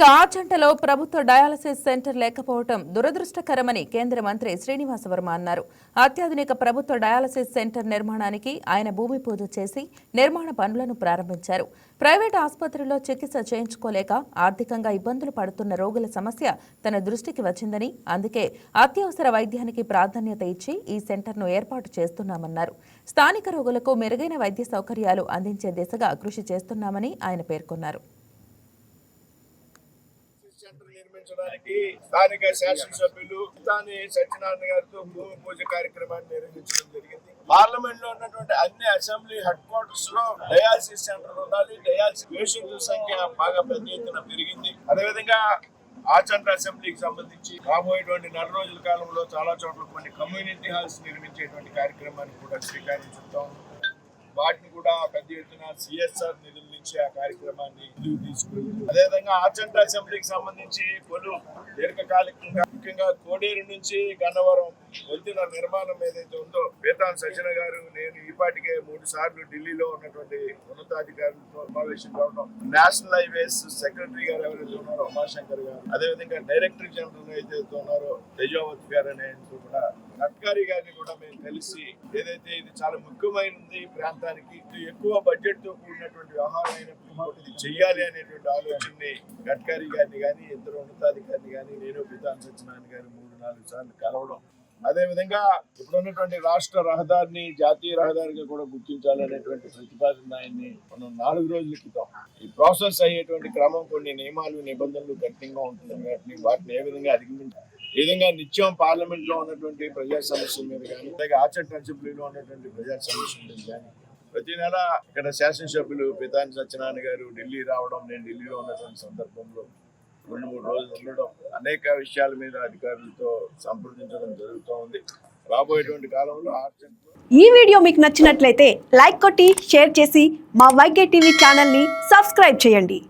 ఇక ఆచంటలో ప్రభుత్వ dialysis centre లేకపోవడం దురదృష్టకరమని కేంద్ర మంత్రి శ్రీనివాస వర్మ అన్నారు. అత్యాధునిక ప్రభుత్వ డయాలసిస్ సెంటర్ నిర్మాణానికి ఆయన భూమి పూజ చేసి నిర్మాణ పనులను ప్రారంభించారు. ప్రైవేట్ ఆసుపత్రుల్లో చికిత్స చేయించుకోలేక ఆర్థికంగా ఇబ్బందులు పడుతున్న రోగుల సమస్య తన దృష్టికి వచ్చిందని, అందుకే అత్యవసర వైద్యానికి ప్రాధాన్యత ఇచ్చి ఈ సెంటర్ను ఏర్పాటు చేస్తున్నామన్నారు. స్థానిక రోగులకు మెరుగైన వైద్య సౌకర్యాలు అందించే దిశగా కృషి చేస్తున్నామని ఆయన పేర్కొన్నారు. నిర్మించడానికి స్థానిక శాసనసభ్యులు సత్యనారాయణ గారితో భూమి పూజ కార్యక్రమాన్ని నిర్వహించడం జరిగింది. పార్లమెంట్ లో ఉన్నటువంటి అన్ని అసెంబ్లీ హెడ్ క్వార్టర్స్ లో డయాలసిస్ సెంటర్ ఉండాలి. డయాలసిస్ పేషెంట్ల సంఖ్య బాగా పెద్ద ఎత్తున పెరిగింది. అదేవిధంగా ఆచంట అసెంబ్లీకి సంబంధించి రాబోయేటువంటి 4 రోజుల కాలంలో చాలా చోట్ల కొన్ని కమ్యూనిటీ హాల్స్ నిర్మించేటువంటి కార్యక్రమానికి కూడా శ్రీకారం చుట్టాం. వాటిని కూడా పెద్ద ఎత్తున సిఎస్ఆర్ నిధుల నుంచి ఆ కార్యక్రమాన్ని తీసుకుంది. అదేవిధంగా ఆచంట అసెంబ్లీకి సంబంధించి పలు దీర్ఘకాలికంగా ముఖ్యంగా కోడేరు నుంచి గన్నవరం వెళ్తున్న నిర్మాణం ఏదైతే ఉందో, పేతాన్ సజ్జన గారు నేను ఈపాటికే 3 సార్లు ఢిల్లీలో ఉన్నటువంటి ఉన్నతాధికారులతో సమావేశం కావడం, నేషనల్ హైవేస్ సెక్రటరీ గారు ఎవరైతే ఉన్నారో ఉమాశంకర్ గారు, అదేవిధంగా డైరెక్టర్ జనరల్ ఏదైతే ఉన్నారో తేజావత్ గారు అనే కూడా గడ్కరీ గారిని కూడా మేము కలిసి ఏదైతే ఇది చాలా ముఖ్యమైనది ప్రాంతానికి ఎక్కువ బడ్జెట్ తో కూడినటువంటి వ్యవహారం అయినప్పుడు ఇది చెయ్యాలి అనేటువంటి ఆలోచనని గడ్కరీ గారిని కానీ ఇద్దరు ఉన్నతాధికారిని కానీ నేను పితాన్ సత్యనారాయణ గారు 3-4 సార్లు కలవడం, అదేవిధంగా ఇప్పుడున్నటువంటి రాష్ట్ర రహదారిని జాతీయ రహదారిగా కూడా గుర్తించాలనేటువంటి ప్రతిపాదన ఆయన్ని మనం 4 రోజుల క్రితం ఈ ప్రాసెస్ అయ్యేటువంటి క్రమం కొన్ని నియమాలు నిబంధనలు కఠినంగా ఉంటుంది. వాటిని ఏ విధంగా అధిగమించాలి, ఈ విధంగా నిత్యం పార్లమెంట్ లో ఉన్నటువంటి ప్రజా సమస్యల మీద కానీ అలాగే ఆచంట అసెంబ్లీలో ఉన్నటువంటి ప్రజా సమస్యల మీద కానీ ప్రతి నెల ఇక్కడ శాసనసభ్యులు పితాని సత్యనారాయణ గారు ఢిల్లీ రావడం, నేను ఢిల్లీలో ఉన్నటువంటి సందర్భంలో 2-3 రోజులు ఉండడం, అనేక విషయాల మీద అధికారులతో సంప్రదించడం జరుగుతూ ఉంది. రాబోయేటువంటి కాలంలో ఈ వీడియో మీకు నచ్చినట్లయితే లైక్ కొట్టి షేర్ చేసి మా వైకే టీవీ ఛానల్ని సబ్స్క్రైబ్ చేయండి.